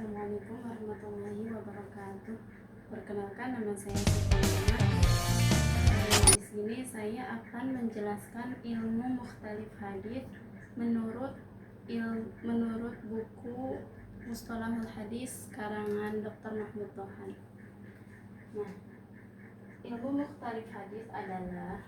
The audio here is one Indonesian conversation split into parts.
Assalamualaikum warahmatullahi wabarakatuh. Perkenalkan, nama saya Siti. Di sini saya akan menjelaskan ilmu mukhtalif hadis menurut buku Mustalahul Hadis karangan Dr. Mahmud Tohan. Nah, ilmu mukhtalif hadis adalah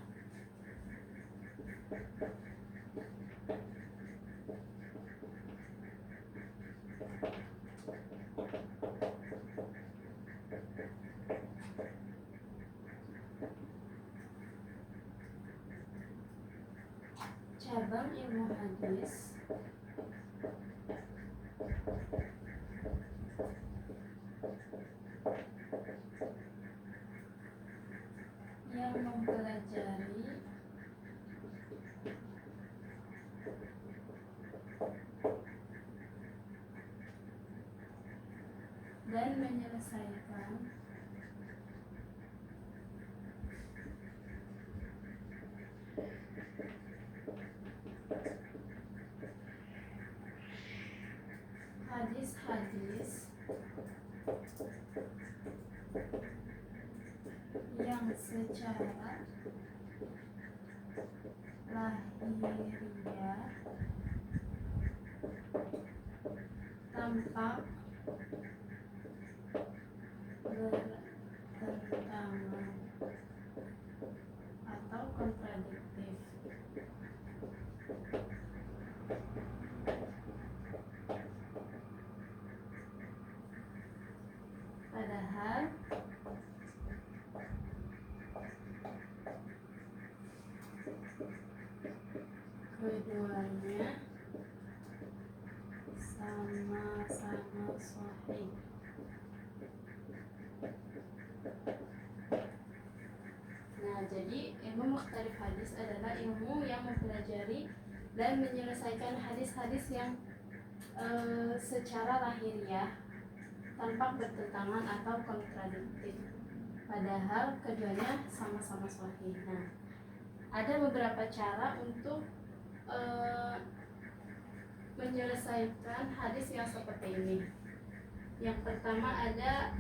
cabang ilmu hadis yang mempelajari dan menyelesaikan hadis-hadis yang secara lahiriah tampak bertentangan atau kontradiktif, padahal keduanya sama-sama sahih. Nah, jadi ilmu mukhtalif hadis adalah ilmu yang mempelajari dan menyelesaikan hadis-hadis yang secara lahiriah tampak bertentangan atau kontradiktif, padahal keduanya sama-sama sahih. Nah, ada beberapa cara untuk menyelesaikan hadis yang seperti ini. Yang pertama ada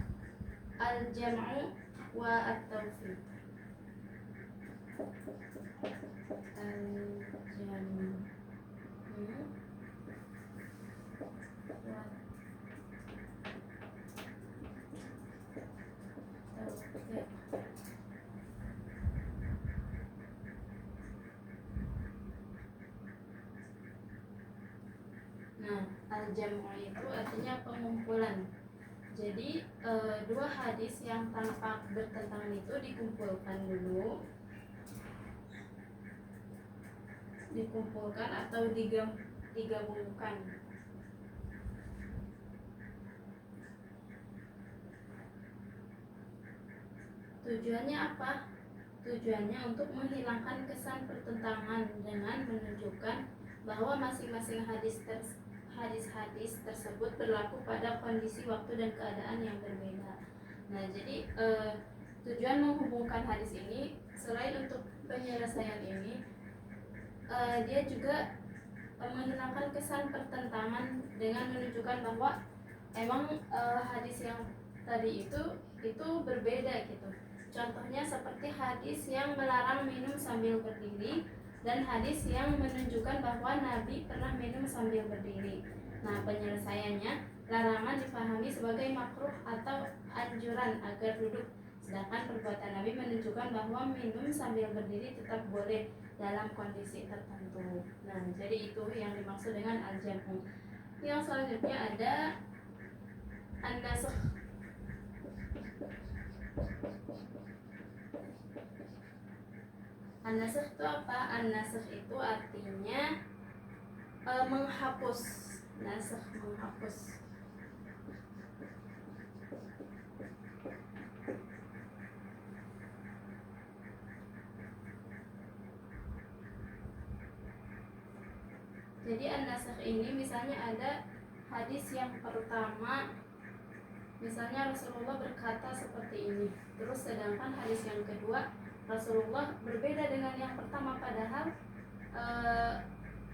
al-jam'u wa at-tawfiq. Al-jam'u wa at-tawfiq. Nah, al-jam'u itu artinya pengumpulan. Jadi dua hadis yang tampak bertentangan itu dikumpulkan atau digabungkan. Tujuannya apa? Tujuannya untuk menghilangkan kesan pertentangan dengan menunjukkan bahwa masing-masing hadis tersebut berlaku pada kondisi waktu dan keadaan yang berbeda. Nah, jadi tujuan menghubungkan hadis ini selain untuk penyelesaian ini, dia juga menghilangkan kesan pertentangan dengan menunjukkan bahwa emang hadis yang tadi itu berbeda gitu. Contohnya seperti hadis yang melarang minum sambil berdiri dan hadis yang menunjukkan bahwa Nabi pernah minum sambil berdiri. Nah, penyelesaiannya, larangan dipahami sebagai makruh atau anjuran agar duduk, sedangkan perbuatan Nabi menunjukkan bahwa minum sambil berdiri tetap boleh dalam kondisi tertentu. Nah, jadi itu yang dimaksud dengan al-jam'u. Yang selanjutnya ada an-nasakh. An-nasakh itu apa? An-nasakh itu artinya menghapus. Nasakh, menghapus. Jadi an-nasakh ini misalnya ada hadis yang pertama, misalnya Rasulullah berkata seperti ini, terus sedangkan hadis yang kedua Rasulullah berbeda dengan yang pertama,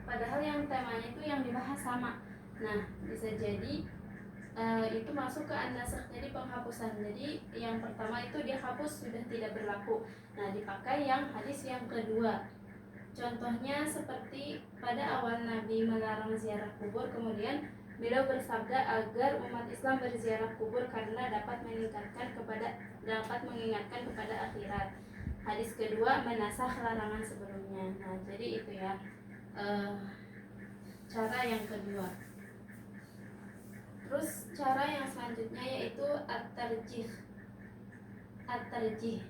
padahal yang temanya itu yang dibahas sama. Nah, bisa jadi itu masuk ke an-nasakh, jadi penghapusan. Jadi yang pertama itu dia hapus, sudah tidak berlaku. Nah, dipakai yang hadis yang kedua. Contohnya seperti pada awal Nabi melarang ziarah kubur, kemudian beliau bersabda agar umat Islam berziarah kubur karena dapat mengingatkan kepada akhirat. Hadis kedua menasakh larangan sebelumnya. Nah, jadi itu ya cara yang kedua. Terus cara yang selanjutnya yaitu at-tarjih. At-tarjih.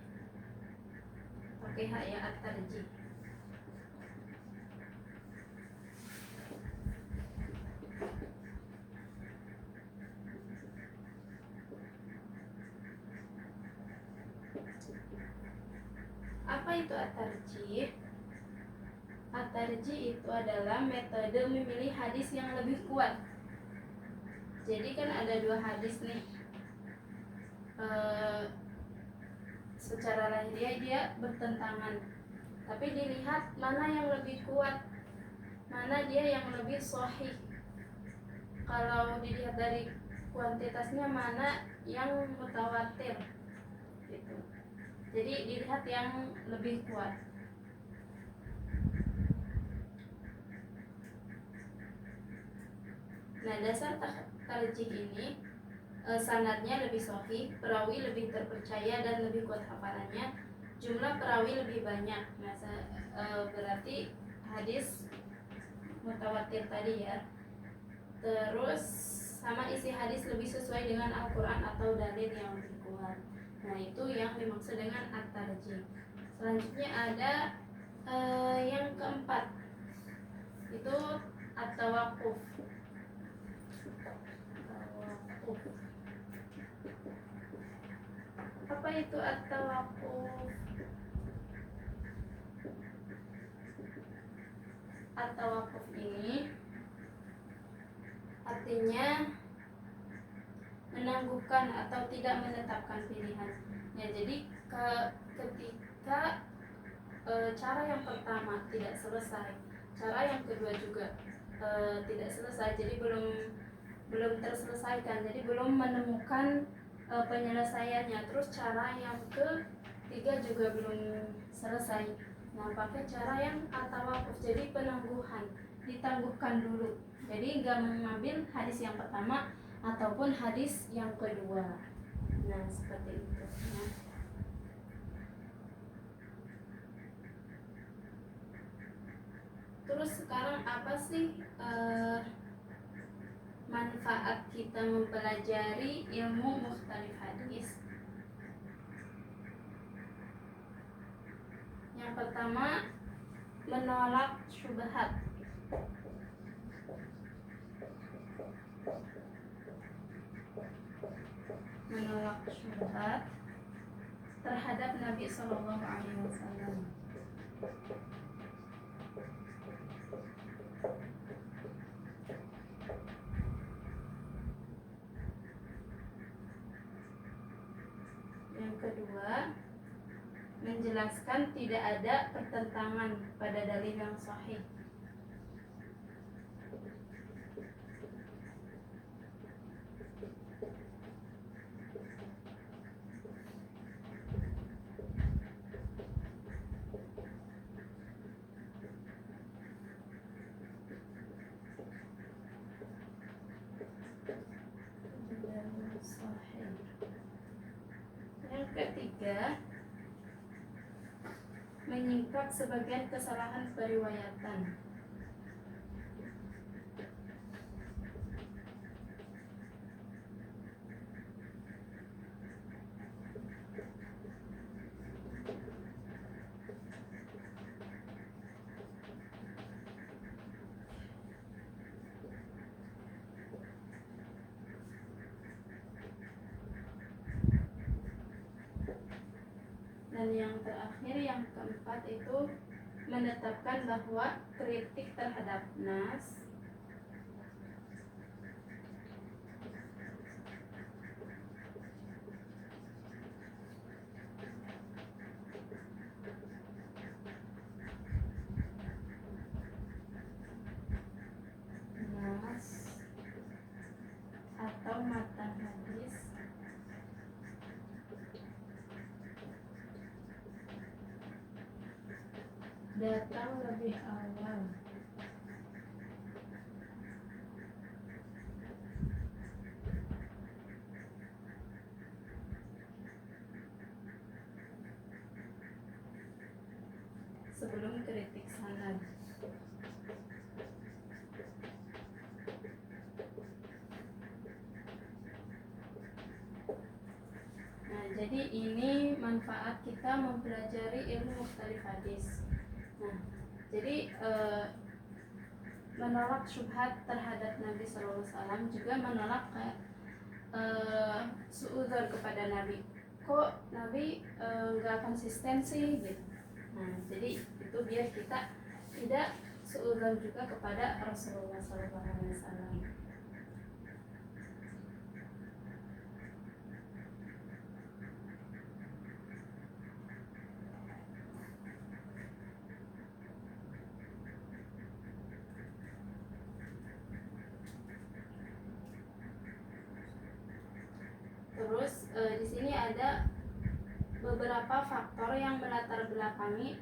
Pakai H ya, at-tarjih. Apa itu at-tarjih? At-tarjih itu adalah metode memilih hadis yang lebih kuat. Jadi kan ada dua hadis nih, secara lahiriah dia bertentangan, tapi dilihat mana yang lebih kuat, mana dia yang lebih sahih. Kalau dilihat dari kuantitasnya, mana yang mutawatir gitu. Jadi dilihat yang lebih kuat. Nah, dasar tarjih ini sanadnya lebih sahih, perawi lebih terpercaya dan lebih kuat hafalannya, jumlah perawi lebih banyak. Nah, berarti hadis mutawatir tadi ya. Terus sama isi hadis lebih sesuai dengan Al-Quran atau dalil yang lebih kuat. Nah, itu yang dimaksud dengan at-tarjih. Selanjutnya ada yang keempat, itu at-tawaqquf. Apa itu at-tawaqquf? At-tawaqquf ini artinya menangguhkan atau tidak menetapkan pilihan. Ya, jadi ketika cara yang pertama tidak selesai, cara yang kedua juga tidak selesai, jadi belum terselesaikan, jadi belum menemukan penyelesaiannya. Terus cara yang ketiga juga belum selesai. Nah, pakai cara yang at-tawaqquf, jadi penangguhan, ditangguhkan dulu. Jadi nggak mengambil hadis yang pertama ataupun hadis yang kedua. Nah, seperti itu. Nah, terus sekarang apa sih manfaat kita mempelajari ilmu mukhtalif hadis? Yang pertama, menolak syubhat. Menolak syubhat terhadap Nabi Shallallahu Alaihi Wasallam. Yang kedua, menjelaskan tidak ada pertentangan pada dalil yang sahih. Yang ketiga, menyingkap sebagian kesalahan periwayatan. Dan yang terakhir, yang keempat, itu menetapkan bahwa kritik terhadap nas atau datang lebih awal. Sebelum kritik sanad. Nah, jadi ini manfaat kita mempelajari ilmu mukhtalif hadis. Nah, jadi menolak syubhat terhadap Nabi SAW juga menolak suudzon kepada Nabi. Kok Nabi nggak konsisten sih gitu. Nah, jadi itu biar kita tidak suudzon juga kepada Rasulullah SAW. Terus di sini ada beberapa faktor yang melatar belakangi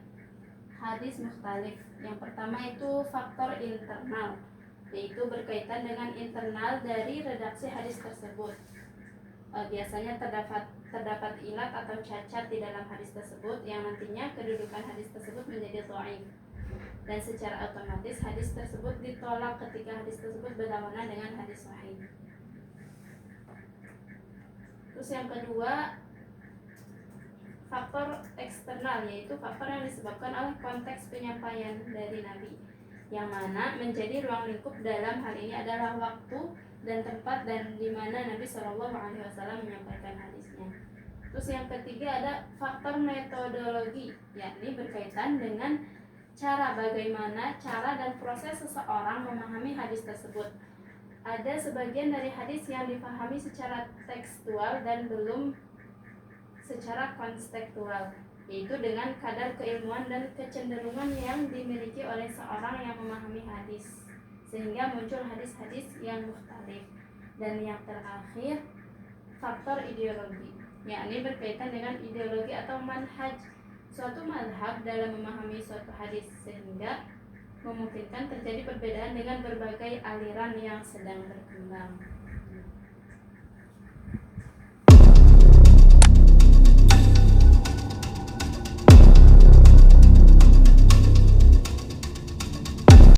hadis mukhtalif. Yang pertama itu faktor internal, yaitu berkaitan dengan internal dari redaksi hadis tersebut. Biasanya terdapat ilat atau cacat di dalam hadis tersebut yang nantinya kedudukan hadis tersebut menjadi dhaif. Dan secara otomatis hadis tersebut ditolak ketika hadis tersebut berlawanan dengan hadis sahih. Terus yang kedua, faktor eksternal, yaitu faktor yang disebabkan oleh konteks penyampaian dari Nabi, yang mana menjadi ruang lingkup dalam hal ini adalah waktu dan tempat dan di mana Nabi SAW menyampaikan hadisnya. Terus yang ketiga ada faktor metodologi, yakni berkaitan dengan bagaimana cara dan proses seseorang memahami hadis tersebut. Ada sebagian dari hadis yang dipahami secara tekstual dan belum secara konstekstual, yaitu dengan kadar keilmuan dan kecenderungan yang dimiliki oleh seorang yang memahami hadis, sehingga muncul hadis-hadis yang mukhtalif. Dan yang terakhir, faktor ideologi, yakni berkaitan dengan ideologi atau manhaj suatu mazhab dalam memahami suatu hadis, sehingga memungkinkan terjadi perbedaan dengan berbagai aliran yang sedang berkembang.